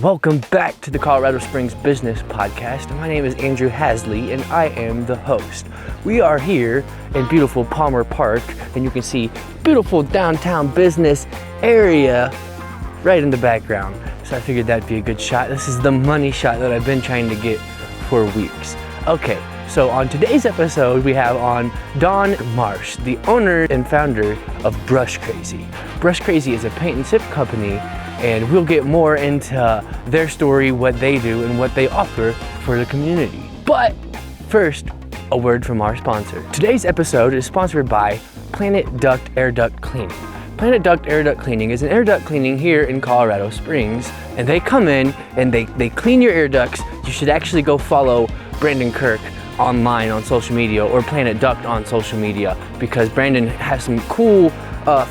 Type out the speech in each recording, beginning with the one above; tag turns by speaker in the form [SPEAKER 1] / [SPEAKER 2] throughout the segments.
[SPEAKER 1] Welcome back to the Colorado Springs Business Podcast. My name is Andrew Hasley and I am the host. We are here in beautiful Palmer Park and you can see beautiful downtown business area right in the background. So I figured that'd be a good shot. This is the money shot that I've been trying to get for weeks. Okay, so on today's episode we have on Don Marsh, the owner and founder of Brush Crazy. Brush Crazy is a paint and sip company, and we'll get more into their story, what they do, and what they offer for the community. But first, a word from our sponsor. Today's episode is sponsored by Planet Duct Air Duct Cleaning. Planet Duct Air Duct Cleaning is an air duct cleaning here in Colorado Springs, and they come in and they clean your air ducts. You should actually go follow Brandon Kirk online on social media or Planet Duct on social media, because Brandon has some cool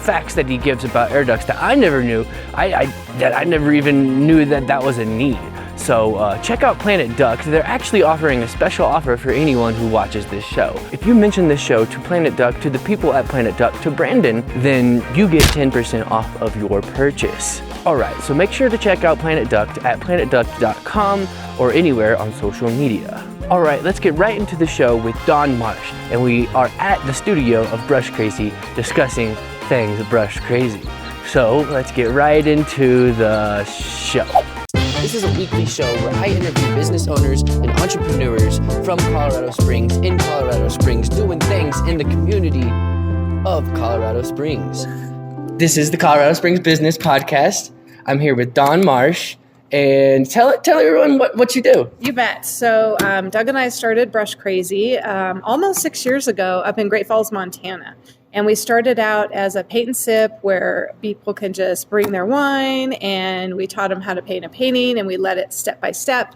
[SPEAKER 1] facts that he gives about air ducts that I never knew. I never even knew that was a need. So check out Planet Duct. They're actually offering a special offer for anyone who watches this show. If you mention this show to Planet Duct, to the people at Planet Duct, to Brandon, then you get 10% off of your purchase. Alright, so make sure to check out Planet Duct at planetduct.com or anywhere on social media. Alright, let's get right into the show with Don Marsh, and we are at the studio of Brush Crazy discussing things Brush Crazy. So let's get right into the show. This is a weekly show where I interview business owners and entrepreneurs from Colorado Springs, in Colorado Springs, doing things in the community of Colorado Springs. This is the Colorado Springs Business Podcast. I'm here with Don Marsh. And tell everyone what you do.
[SPEAKER 2] You bet. So Doug and I started Brush Crazy almost 6 years ago up in Great Falls, Montana. And we started out as a paint and sip where people can just bring their wine, and we taught them how to paint a painting, and we led it step by step,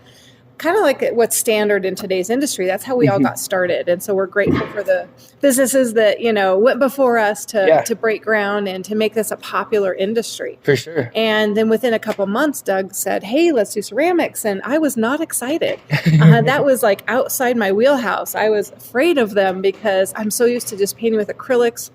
[SPEAKER 2] kind of like what's standard in today's industry. That's how we all got started. And so we're grateful for the businesses that, went before us to break ground and to make this a popular industry.
[SPEAKER 1] For sure.
[SPEAKER 2] And then within a couple months, Doug said, hey, let's do ceramics. And I was not excited. That was like outside my wheelhouse. I was afraid of them because I'm so used to just painting with acrylics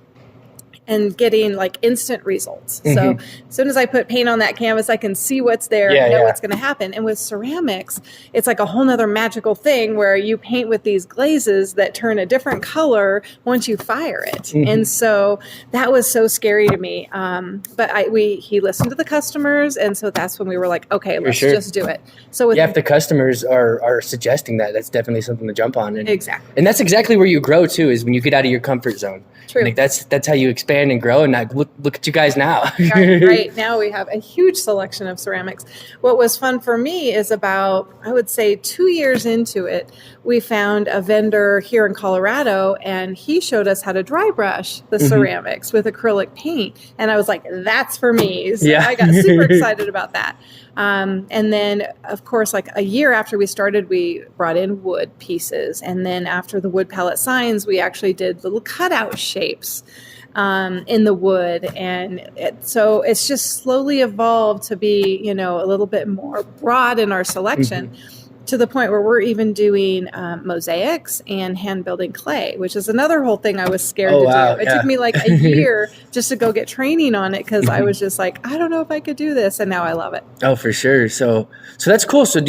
[SPEAKER 2] and getting like instant results. So as soon as I put paint on that canvas, I can see what's there and know what's going to happen. And with ceramics, it's like a whole nother magical thing where you paint with these glazes that turn a different color once you fire it. And so that was so scary to me. But he listened to the customers. And so that's when we were like, okay, let's just do it. So
[SPEAKER 1] if the customers are suggesting that, that's definitely something to jump on. And,
[SPEAKER 2] exactly.
[SPEAKER 1] And that's exactly where you grow too, is when you get out of your comfort zone.
[SPEAKER 2] True.
[SPEAKER 1] Like that's how you expand and grow. And look at you guys now.
[SPEAKER 2] Right now we have a huge selection of ceramics. What was fun for me is about, I would say 2 years into it, we found a vendor here in Colorado, and he showed us how to dry brush the ceramics with acrylic paint. And I was like, that's for me. So I got super excited about that. And then, of course, like a year after we started, we brought in wood pieces. And then after the wood palette signs, we actually did little cutout shapes in the wood. And so it's just slowly evolved to be, a little bit more broad in our selection. To the point where we're even doing mosaics and hand building clay, which is another whole thing I was scared to do. It took me like a year just to go get training on it because I was just like, I don't know if I could do this, and now I love it.
[SPEAKER 1] Oh, for sure. So that's cool. So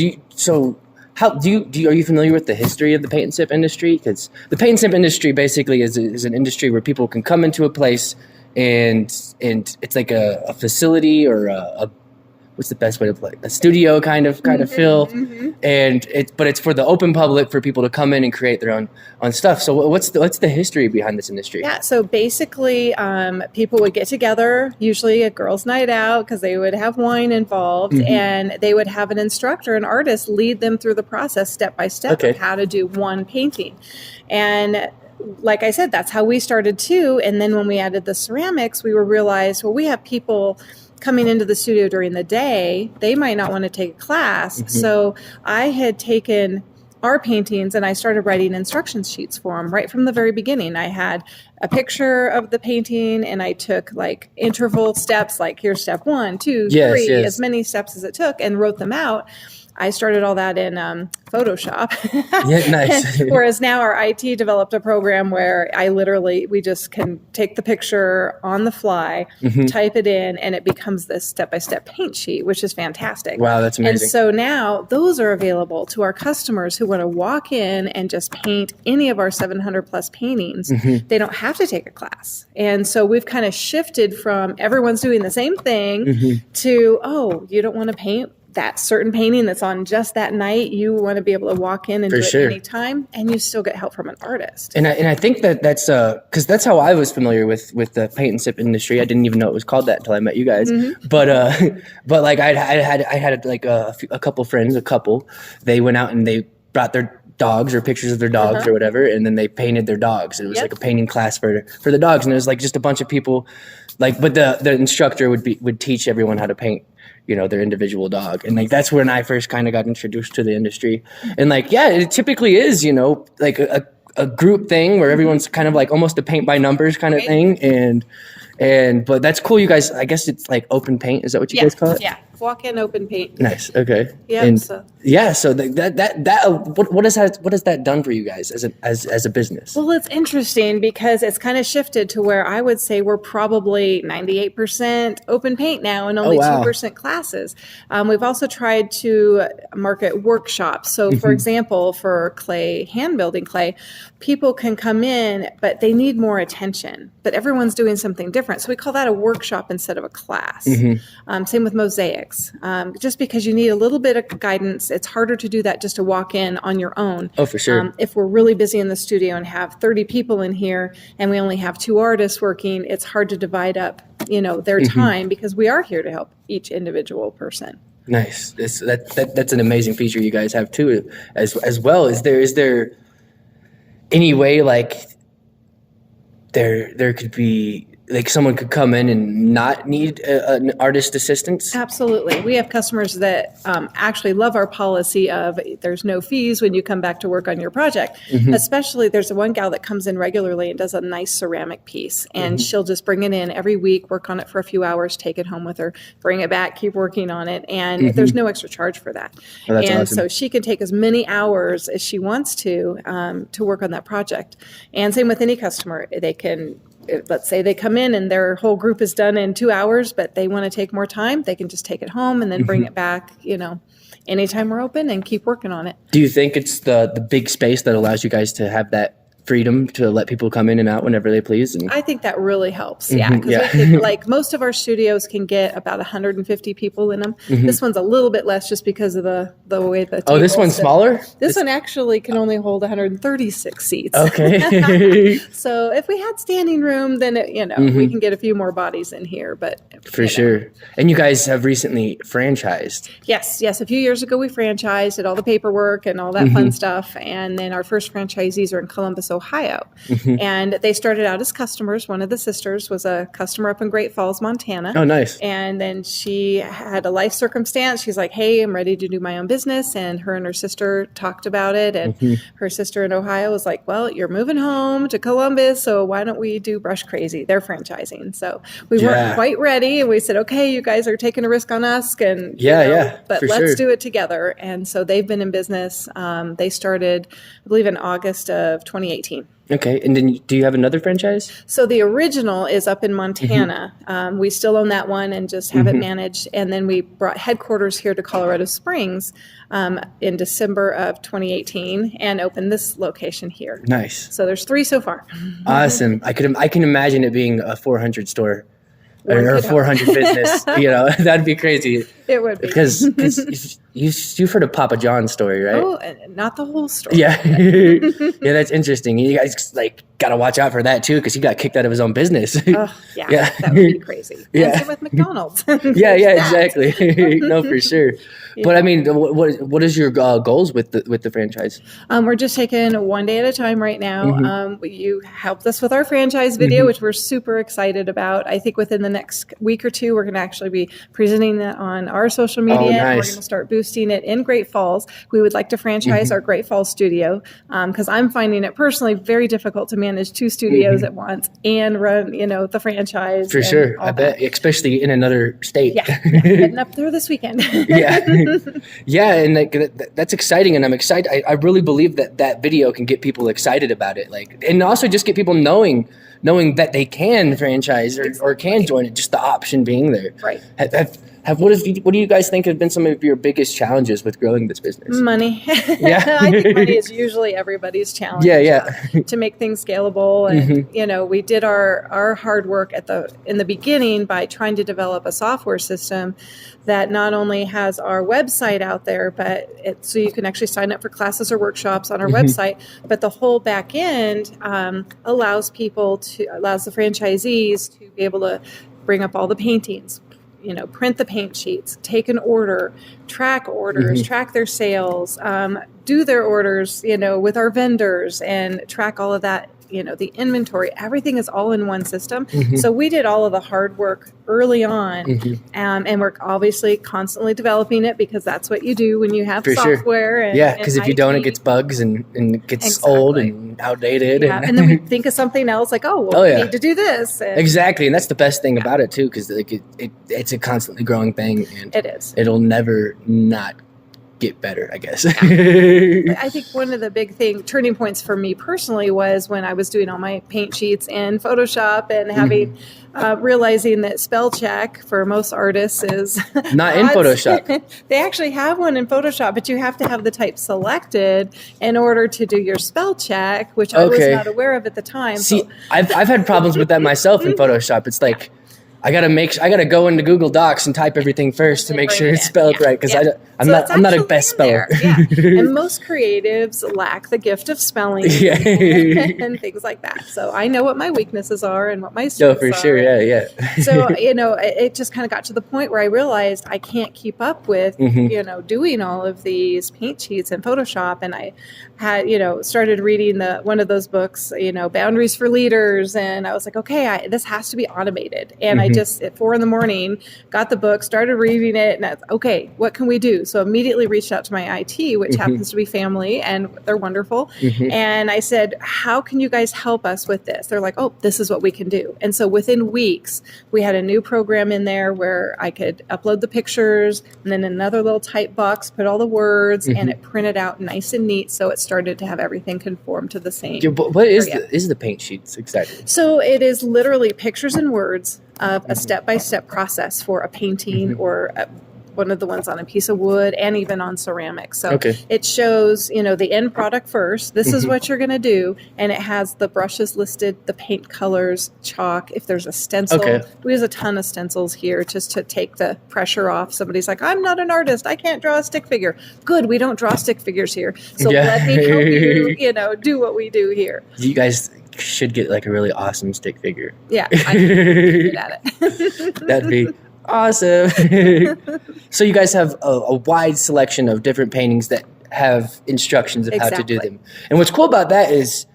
[SPEAKER 1] are you familiar with the history of the paint and sip industry? Because the paint and sip industry basically is an industry where people can come into a place and it's like a facility or a what's the best way to play? A studio kind of feel, and it's for the open public, for people to come in and create their own stuff. So what's the history behind this industry?
[SPEAKER 2] Yeah, so basically, people would get together, usually a girls' night out, because they would have wine involved, and they would have an instructor, an artist, lead them through the process step by step of how to do one painting, and like I said, that's how we started too. And then when we added the ceramics, we realized, we have people coming into the studio during the day, they might not want to take a class. So I had taken our paintings and I started writing instruction sheets for them right from the very beginning. I had a picture of the painting and I took like interval steps, like here's step 1, 2, 3, as many steps as it took, and wrote them out. I started all that in Photoshop.
[SPEAKER 1] Yeah, nice.
[SPEAKER 2] Whereas now our IT developed a program where we just can take the picture on the fly, type it in, and it becomes this step-by-step paint sheet, which is fantastic.
[SPEAKER 1] Wow, that's amazing.
[SPEAKER 2] And so now those are available to our customers who want to walk in and just paint any of our 700 plus paintings. They don't have to take a class. And so we've kind of shifted from everyone's doing the same thing to, oh, you don't want to paint that certain painting that's on just that night. You want to be able to walk in and do it anytime, and you still get help from an artist.
[SPEAKER 1] And I think that's because that's how I was familiar with the paint and sip industry. I didn't even know it was called that until I met you guys. But like I had like a couple friends, they went out and they brought their dogs or pictures of their dogs or whatever, and then they painted their dogs. It was like a painting class for the dogs, and it was like just a bunch of people, like, but the instructor would teach everyone how to paint, you know, their individual dog. And like, that's when I first kind of got introduced to the industry. And like, yeah, it typically is, you know, like a group thing where everyone's kind of like almost a paint by numbers kind of thing. But that's cool. You guys, I guess it's like open paint. Is that what you guys call it?
[SPEAKER 2] Yeah. Walk in, open paint.
[SPEAKER 1] Nice. Okay.
[SPEAKER 2] Yeah.
[SPEAKER 1] And so what has that done for you guys as a business?
[SPEAKER 2] Well, it's interesting because it's kind of shifted to where I would say we're probably 98% open paint now and only 2% classes. We've also tried to market workshops. So for example, for clay, hand building clay, people can come in, but they need more attention, but everyone's doing something different. So we call that a workshop instead of a class. Same with mosaics. Just because you need a little bit of guidance, it's harder to do that just to walk in on your own.
[SPEAKER 1] Oh, for sure.
[SPEAKER 2] If we're really busy in the studio and have 30 people in here and we only have 2 artists working, it's hard to divide up, you know, their time, because we are here to help each individual person.
[SPEAKER 1] Nice. That's an amazing feature you guys have too, as well. Is there any way like there could be, like, someone could come in and not need an artist assistance?
[SPEAKER 2] Absolutely. We have customers that actually love our policy of there's no fees when you come back to work on your project. Especially there's one gal that comes in regularly and does a nice ceramic piece, and she'll just bring it in every week, work on it for a few hours, take it home with her, bring it back, keep working on it. And there's no extra charge for that.
[SPEAKER 1] Oh, that's awesome.
[SPEAKER 2] So she can take as many hours as she wants to work on that project. And same with any customer. They can, let's say they come in and their whole group is done in 2 hours, but they want to take more time, they can just take it home and then bring it back, you know, anytime we're open, and keep working on it.
[SPEAKER 1] Do you think it's the big space that allows you guys to have that freedom to let people come in and out whenever they please? And I
[SPEAKER 2] think that really helps. Because like most of our studios can get about 150 people in them. This one's a little bit less just because of the way the
[SPEAKER 1] tables. This one's smaller?
[SPEAKER 2] This one actually can only hold 136 seats.
[SPEAKER 1] Okay.
[SPEAKER 2] So if we had standing room, then we can get a few more bodies in here. But
[SPEAKER 1] for sure. And you guys have recently franchised.
[SPEAKER 2] Yes. A few years ago we franchised, did all the paperwork and all that fun stuff. And then our first franchisees are in Columbus, Ohio. And they started out as customers. One of the sisters was a customer up in Great Falls, Montana.
[SPEAKER 1] Oh, nice.
[SPEAKER 2] And then she had a life circumstance. She's like, hey, I'm ready to do my own business. And her sister talked about it. And her sister in Ohio was like, well, you're moving home to Columbus, so why don't we do Brush Crazy? They're franchising. So we weren't quite ready. And we said, okay, you guys are taking a risk on us. And but let's do it together. And so they've been in business. They started, I believe, in August of 2018.
[SPEAKER 1] Okay. And then do you have another franchise?
[SPEAKER 2] So the original is up in Montana. We still own that one and just have it managed. And then we brought headquarters here to Colorado Springs in December of 2018 and opened this location here.
[SPEAKER 1] Nice.
[SPEAKER 2] So there's 3 so far.
[SPEAKER 1] Awesome. I can imagine it being a 400 store. Or a 400 business, that'd be crazy.
[SPEAKER 2] It would be.
[SPEAKER 1] Because you've heard of Papa John's story, right?
[SPEAKER 2] Oh, not the whole story.
[SPEAKER 1] Yeah. Yeah, that's interesting. You guys got to watch out for that too, because he got kicked out of his own business.
[SPEAKER 2] Oh, yeah. That would be crazy. And same with McDonald's.
[SPEAKER 1] Yeah, exactly. No, for sure. Yeah. But I mean, what is your goals with the franchise?
[SPEAKER 2] We're just taking one day at a time right now. You helped us with our franchise video, which we're super excited about. I think within the next week or two, we're going to actually be presenting that on our social media.
[SPEAKER 1] Oh,
[SPEAKER 2] And we're
[SPEAKER 1] nice.
[SPEAKER 2] going to start boosting it in Great Falls. We would like to franchise our Great Falls studio because I'm finding it personally very difficult to manage 2 studios at once and run, the franchise.
[SPEAKER 1] For
[SPEAKER 2] and
[SPEAKER 1] sure.
[SPEAKER 2] all
[SPEAKER 1] I
[SPEAKER 2] that.
[SPEAKER 1] bet, especially in another state.
[SPEAKER 2] Yeah, heading up there this weekend.
[SPEAKER 1] Yeah. Yeah. And that's exciting. And I'm excited. I really believe that video can get people excited about it. And also just get people knowing that they can franchise or can join it, just the option being there.
[SPEAKER 2] Right.
[SPEAKER 1] What do you guys think have been some of your biggest challenges with growing this business?
[SPEAKER 2] Money.
[SPEAKER 1] Yeah.
[SPEAKER 2] I think money is usually everybody's challenge.
[SPEAKER 1] Yeah.
[SPEAKER 2] To make things scalable. And, we did our hard work in the beginning by trying to develop a software system that not only has our website out there, but so you can actually sign up for classes or workshops on our website, but the whole back end allows the franchisees to be able to bring up all the paintings, print the paint sheets, take an order, track orders, track their sales, do their orders, with our vendors and track all of that, the inventory, everything is all in one system. So we did all of the hard work early on, and we're obviously constantly developing it because that's what you do when you have software.
[SPEAKER 1] Yeah, because if you don't, it gets bugs and it gets old and outdated.
[SPEAKER 2] Yeah, and then we think of something else like, we need to do this.
[SPEAKER 1] Exactly, and that's the best thing about it too, because it's a constantly growing thing, and
[SPEAKER 2] it is.
[SPEAKER 1] It'll never not get better, I guess.
[SPEAKER 2] I think one of the big turning points for me personally was when I was doing all my paint sheets in Photoshop and having realizing that spell check for most artists is
[SPEAKER 1] not in Photoshop.
[SPEAKER 2] They actually have one in Photoshop, but you have to have the type selected in order to do your spell check, which I was not aware of at the time.
[SPEAKER 1] See, I've had problems with that myself in Photoshop. It's like I gotta go into Google Docs and type everything first to make sure it's spelled right, because I'm not a best speller.
[SPEAKER 2] And most creatives lack the gift of spelling and things like that. So I know what my weaknesses are and what my strengths are.
[SPEAKER 1] Oh, for sure, yeah.
[SPEAKER 2] So it just kind of got to the point where I realized I can't keep up with doing all of these paint sheets in Photoshop, and I had started reading one of those books, Boundaries for Leaders, and I was like, okay, this has to be automated. And I just at 4 a.m. got the book, started reading it, and I was, okay, what can we do? So immediately reached out to my IT, which happens to be family, and they're wonderful. And I said, how can you guys help us with this? They're like, oh, this is what we can do. And so within weeks, we had a new program in there where I could upload the pictures and then another little type box, put all the words, and it printed out nice and neat. So it started to have everything conform to the same.
[SPEAKER 1] What is the paint sheets exactly?
[SPEAKER 2] So it is literally pictures and words of a step-by-step process for a painting or one of the ones on a piece of wood and even on ceramic. So it shows, the end product first. This is what you're going to do. And it has the brushes listed, the paint colors, chalk. If there's a stencil, we use a ton of stencils here just to take the pressure off. Somebody's like, I'm not an artist. I can't draw a stick figure. Good. We don't draw stick figures here. So let me help you, do what we do here.
[SPEAKER 1] You guys should get like a really awesome stick figure.
[SPEAKER 2] Yeah, I'm good at it.
[SPEAKER 1] That'd be awesome. So you guys have a wide selection of different paintings that have instructions of how to do them. And what's cool about that is,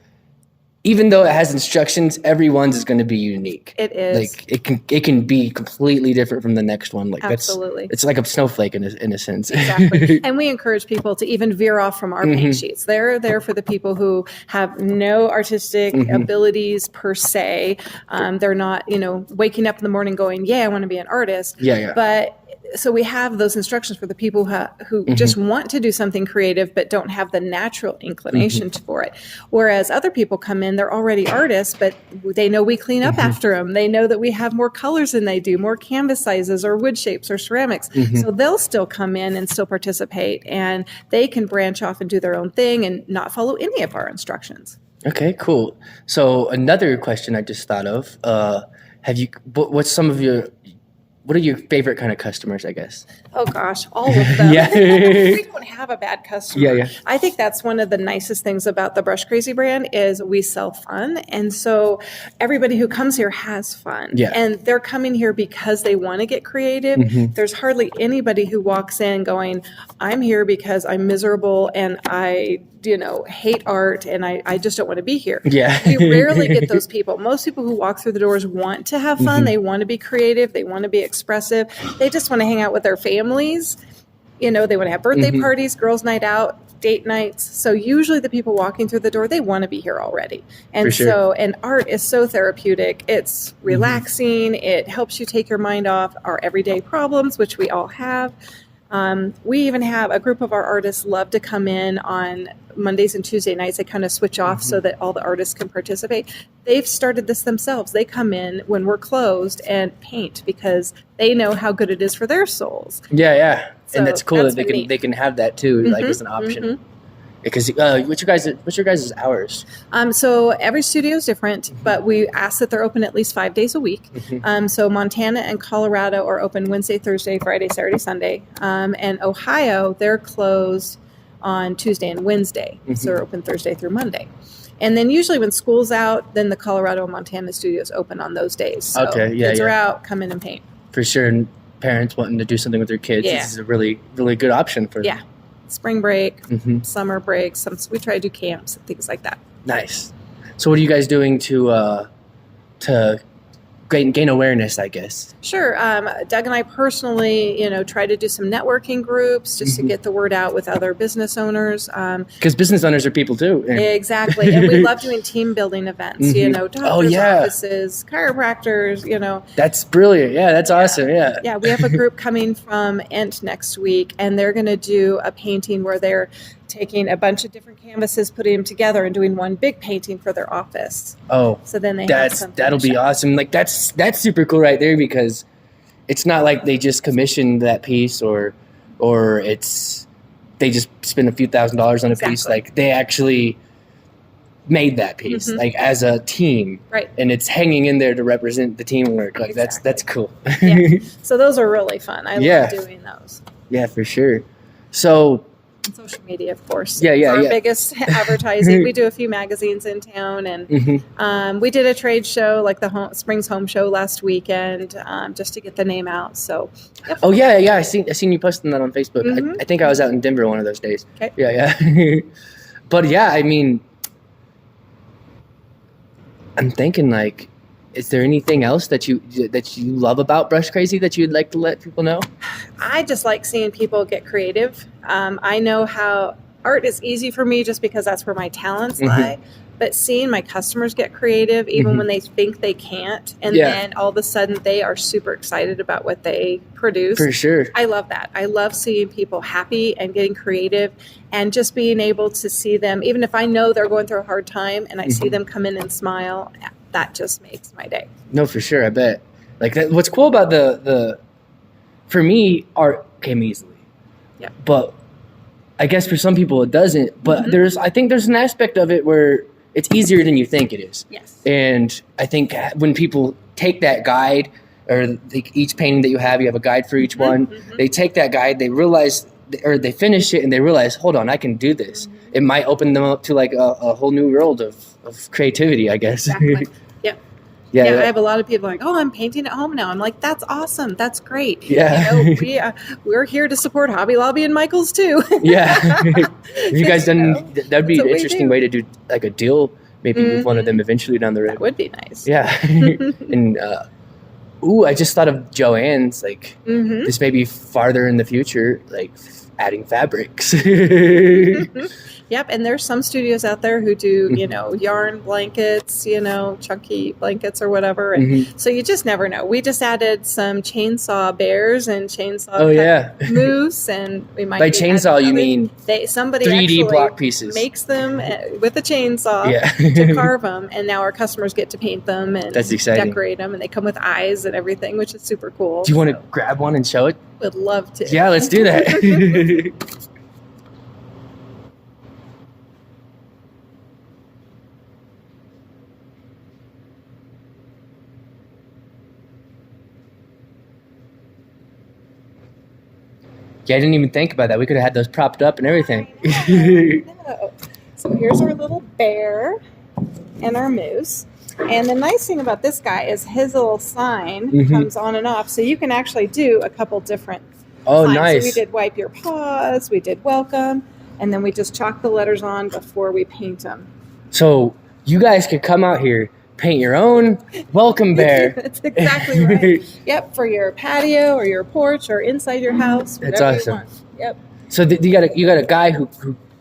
[SPEAKER 1] even though it has instructions, everyone's is going to be unique.
[SPEAKER 2] It is.
[SPEAKER 1] Like it can be completely different from the next one. Like
[SPEAKER 2] absolutely,
[SPEAKER 1] it's like a snowflake in a sense.
[SPEAKER 2] Exactly. And we encourage people to even veer off from our paint sheets. They're there for the people who have no artistic abilities per se. They're not, waking up in the morning going, I want to be an artist.
[SPEAKER 1] Yeah.
[SPEAKER 2] But so we have those instructions for the people who just want to do something creative but don't have the natural inclination for it. Whereas other people come in, they're already artists, but they know we clean up after them. They know that we have more colors than they do, more canvas sizes or wood shapes or ceramics. So they'll still come in and still participate, and they can branch off and do their own thing and not follow any of our instructions.
[SPEAKER 1] Okay, cool. So another question I just thought of, what are your favorite kind of customers, I guess?
[SPEAKER 2] Oh gosh, all of them. We don't have a bad customer.
[SPEAKER 1] Yeah, yeah.
[SPEAKER 2] I think that's one of the nicest things about the Brush Crazy brand is we sell fun. And so everybody who comes here has fun.
[SPEAKER 1] Yeah.
[SPEAKER 2] And they're coming here because they want to get creative. There's hardly anybody who walks in going, I'm here because I'm miserable and I hate art and I just don't want to be here.
[SPEAKER 1] Yeah.
[SPEAKER 2] We rarely get those people. Most people who walk through the doors want to have fun. They want to be creative. They want to be expressive. They just want to hang out with their families. They want to have birthday parties, girls' night out, date nights. So usually the people walking through the door, they want to be here already. And
[SPEAKER 1] For sure.
[SPEAKER 2] and art is so therapeutic. It's relaxing. It helps you take your mind off our everyday problems, which we all have. We even have a group of our artists love to come in on Mondays and Tuesday nights. They kind of switch off so that all the artists can participate. They've started this themselves. They come in when we're closed and paint because they know how good it is for their souls.
[SPEAKER 1] Yeah, yeah.
[SPEAKER 2] So
[SPEAKER 1] and that's cool
[SPEAKER 2] that's
[SPEAKER 1] that
[SPEAKER 2] been
[SPEAKER 1] they can have that too, like as an option. Because what's your guys' hours?
[SPEAKER 2] So every studio is different, but we ask that they're open at least 5 days a week. So Montana and Colorado are open Wednesday, Thursday, Friday, Saturday, Sunday. And Ohio, they're closed on Tuesday and Wednesday. So they're open Thursday through Monday. And then usually when school's out, then the Colorado and Montana studios open on those days. So kids are out, come in and paint.
[SPEAKER 1] For sure. And parents wanting to do something with their kids, this is a really, really good option for them.
[SPEAKER 2] Spring break, summer break. We try to do camps and things like that.
[SPEAKER 1] Nice. So what are you guys doing to gain awareness, I guess?
[SPEAKER 2] Sure. Doug and I personally, try to do some networking groups just to get the word out with other business owners.
[SPEAKER 1] Because business owners are people too.
[SPEAKER 2] Exactly. And we love doing team building events, doctors' offices, chiropractors,
[SPEAKER 1] That's brilliant. Yeah, that's awesome. Yeah.
[SPEAKER 2] Yeah, we have a group coming from Ent next week, and they're going to do a painting where they're taking a bunch of different canvases, putting them together, and doing one big painting for their office.
[SPEAKER 1] Oh,
[SPEAKER 2] so then
[SPEAKER 1] that'll be awesome. Like that's super cool right there because it's not like they just commissioned that piece or it's they just spend a few $1,000s on a piece. Like they actually made that piece like as a team,
[SPEAKER 2] right? And
[SPEAKER 1] it's hanging in there to represent the teamwork. Like that's cool.
[SPEAKER 2] So those are really fun. I love doing those.
[SPEAKER 1] Yeah, for sure. So.
[SPEAKER 2] Social media, of course.
[SPEAKER 1] Yeah.
[SPEAKER 2] Our biggest advertising. We do a few magazines in town, and we did a trade show, like the Springs Home Show last weekend, just to get the name out. So. Yep.
[SPEAKER 1] Oh yeah. I seen you posting that on Facebook. I think I was out in Denver one of those days.
[SPEAKER 2] Okay.
[SPEAKER 1] Yeah. But yeah, I mean, I'm thinking like, is there anything else that you love about Brush Crazy that you'd like to let people know?
[SPEAKER 2] I just like seeing people get creative. I know how art is easy for me just because that's where my talents lie. But seeing my customers get creative, even when they think they can't, and then all of a sudden they are super excited about what they produce.
[SPEAKER 1] For sure.
[SPEAKER 2] I love that. I love seeing people happy and getting creative and just being able to see them, even if I know they're going through a hard time and I see them come in and smile, that just makes my day.
[SPEAKER 1] No, for sure. I bet. Like what's cool about for me, art came easily.
[SPEAKER 2] Yeah.
[SPEAKER 1] But I guess for some people it doesn't. But I think there's an aspect of it where it's easier than you think it is.
[SPEAKER 2] Yes.
[SPEAKER 1] And I think when people take that guide, or each painting that you have a guide for each one, they take that guide, they realize, or they finish it and they realize, hold on, I can do this. It might open them up to like a whole new world of creativity, I guess.
[SPEAKER 2] Exactly.
[SPEAKER 1] Yeah,
[SPEAKER 2] I have a lot of people like, oh, I'm painting at home now. I'm like, that's awesome. That's great.
[SPEAKER 1] Yeah.
[SPEAKER 2] We're here to support Hobby Lobby and Michael's too.
[SPEAKER 1] Yeah. Have you guys done, that'd be an interesting way to do like a deal maybe with one of them eventually down the road.
[SPEAKER 2] That would be nice.
[SPEAKER 1] Yeah. And, I just thought of Joanne's, like this may be farther in the future, like adding fabrics.
[SPEAKER 2] Yep, and there's some studios out there who do, yarn blankets, chunky blankets or whatever. And so you just never know. We just added some chainsaw bears and chainsaw moose, and we might
[SPEAKER 1] by chainsaw you mean
[SPEAKER 2] somebody
[SPEAKER 1] 3D block pieces
[SPEAKER 2] makes them with a chainsaw to carve them, and now our customers get to paint them and
[SPEAKER 1] that's exciting.
[SPEAKER 2] Decorate them, and they come with eyes and everything, which is super cool.
[SPEAKER 1] Do you want to grab one and show it?
[SPEAKER 2] Would love to.
[SPEAKER 1] Yeah, let's do that. Yeah, I didn't even think about that. We could have had those propped up and everything.
[SPEAKER 2] I know. So here's our little bear and our moose. And the nice thing about this guy is his little sign comes on and off. So you can actually do a couple different signs.
[SPEAKER 1] Nice.
[SPEAKER 2] So we did wipe your paws, we did welcome, and then we just chalk the letters on before we paint them.
[SPEAKER 1] So you guys could come out here, paint your own welcome bear.
[SPEAKER 2] That's exactly right. Yep, for your patio or your porch or inside your house.
[SPEAKER 1] That's awesome.
[SPEAKER 2] You want. Yep.
[SPEAKER 1] So you got a guy who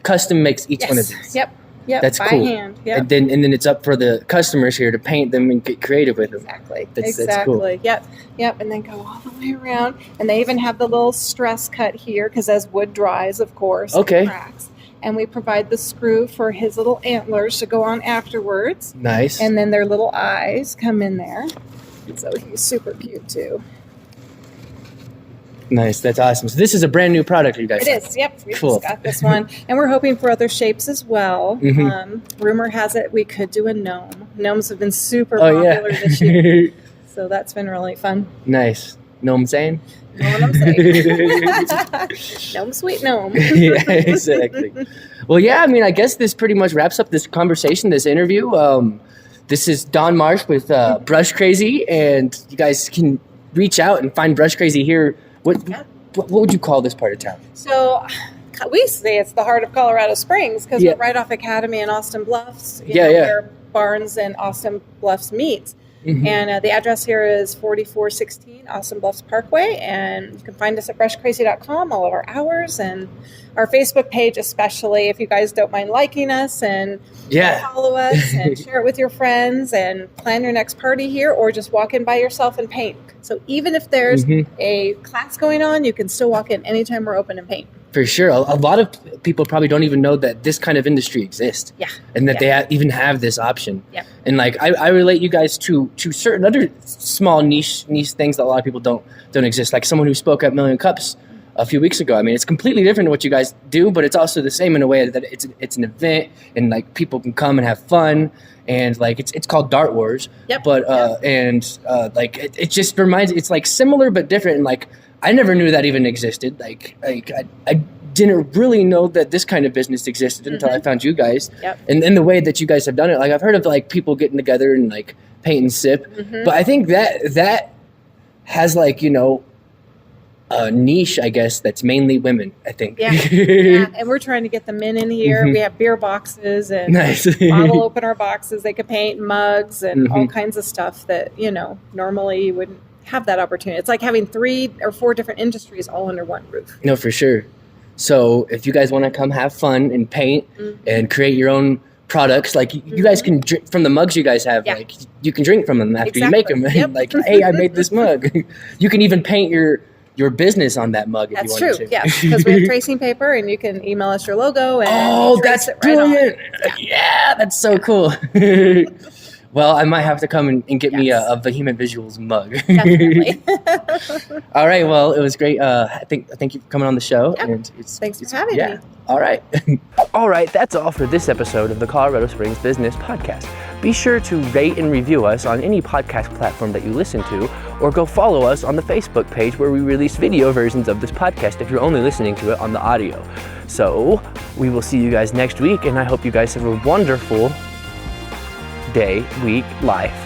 [SPEAKER 1] custom makes each one of these.
[SPEAKER 2] Yep.
[SPEAKER 1] That's
[SPEAKER 2] by
[SPEAKER 1] cool.
[SPEAKER 2] hand. Yep.
[SPEAKER 1] And then it's up for the customers here to paint them and get creative with them.
[SPEAKER 2] Exactly.
[SPEAKER 1] That's cool.
[SPEAKER 2] Yep. And then go all the way around. And they even have the little stress cut here because as wood dries, of course, it cracks. And we provide the screw for his little antlers to go on afterwards.
[SPEAKER 1] Nice.
[SPEAKER 2] And then their little eyes come in there. So he's super cute too.
[SPEAKER 1] Nice. That's awesome. So this is a brand new product, you guys.
[SPEAKER 2] It is. Yep. We
[SPEAKER 1] Cool.
[SPEAKER 2] just got this one. And we're hoping for other shapes as well. Rumor has it we could do a gnome. Gnomes have been super popular this year. So that's been really fun.
[SPEAKER 1] Nice. Know what I'm saying?
[SPEAKER 2] Know what I'm saying? Gnome, sweet gnome.
[SPEAKER 1] Yeah, exactly. Well, yeah, I mean, I guess this pretty much wraps up this conversation, this interview. This is Don Marsh with Brush Crazy, and you guys can reach out and find Brush Crazy here. What would you call this part of town?
[SPEAKER 2] So we say it's the heart of Colorado Springs because we're right off Academy and Austin Bluffs. Where Barnes and Austin Bluffs meets. And the address here is 4416 Austin Bluffs Parkway, and you can find us at brushcrazy.com, all of our hours, and our Facebook page, especially if you guys don't mind liking us and follow us and share it with your friends and plan your next party here, or just walk in by yourself and paint. So even if there's a class going on, you can still walk in anytime we're open and paint.
[SPEAKER 1] For sure. A lot of people probably don't even know that this kind of industry exists. Yeah. And that they even have this option. Yeah. And like I relate you guys to certain other small niche things that a lot of people don't exist. Like someone who spoke at Million Cups a few weeks ago. I mean, it's completely different than what you guys do, but it's also the same in a way that it's an event and like people can come and have fun. And like it's called Dart Wars. Yep. But like it just reminds, it's like similar but different. And like I never knew that even existed. Like I didn't really know that this kind of business existed until I found you guys. Yep. And the way that you guys have done it. Like I've heard of like people getting together and like paint and sip. But I think that has like, you know, a niche, I guess, that's mainly women, I think. Yeah.
[SPEAKER 2] And we're trying to get the men in here. We have beer boxes and bottle opener boxes. They could paint mugs and all kinds of stuff that, you know, normally you wouldn't have that opportunity. It's like having 3 or 4 different industries all under one roof.
[SPEAKER 1] No, for sure. So if you guys want to come have fun and paint and create your own products, like you guys can drink from the mugs you guys have. Like you can drink from them after you make them. Like, hey, I made this mug. You can even paint your business on that mug if you want to.
[SPEAKER 2] That's true, yes, because we have tracing paper and you can email us your logo and
[SPEAKER 1] that's brilliant. Yeah, that's so cool. Well, I might have to come and get me a Vehement Visuals mug.
[SPEAKER 2] Definitely.
[SPEAKER 1] All right, well, it was great. Thank you for coming on the show.
[SPEAKER 2] Yep.
[SPEAKER 1] And
[SPEAKER 2] Thanks for having me.
[SPEAKER 1] All right.
[SPEAKER 3] All right, that's all for this episode of the Colorado Springs Business Podcast. Be sure to rate and review us on any podcast platform that you listen to, or go follow us on the Facebook page where we release video versions of this podcast if you're only listening to it on the audio. So we will see you guys next week, and I hope you guys have a wonderful day, week, life.